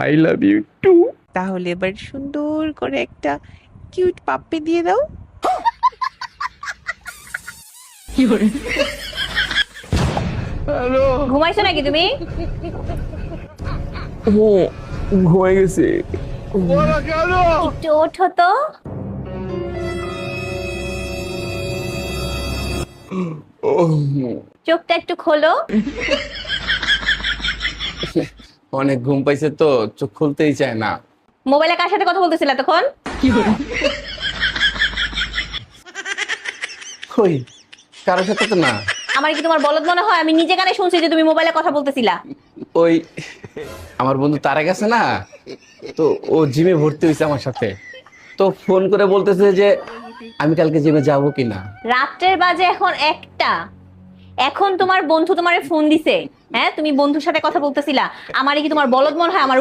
I love you two. তাহলে এবার সুন্দর করে একটা কিউট পাপ্পি দিয়ে দাও। হ্যালো। ঘুমাইছো নাকি তুমি? ও ঘুমাই গেছে। একটু ওঠো তো। চোখটা একটু খোলো। অনেক ঘুম পাইছে তো চোখ খুলতেই চায় না। মোবাইলে কার সাথে কথা বলতেছিলে তখন? কই কারোর সাথে তো না। আমার কি তোমার বলদ মনে হয়? আমি নিজে কানে শুনছি যে তুমি মোবাইলে কথা বলতেছিলা। ওই আমার বন্ধু তারা গেছে না, তো ও জিমে ভর্তি হয়েছে আমার সাথে, তো ফোন করে বলতেছে যে আমি কালকে জিমে যাবো কিনা। রাত্রের বাজে এখন 1টা। এখন তোমার বন্ধু তোমারে ফোন দিছে, হ্যাঁ তুমি বন্ধুর সাথে কথা বলতেছিলা। আমারে কি তোমার বলদ মনে হয়? আমার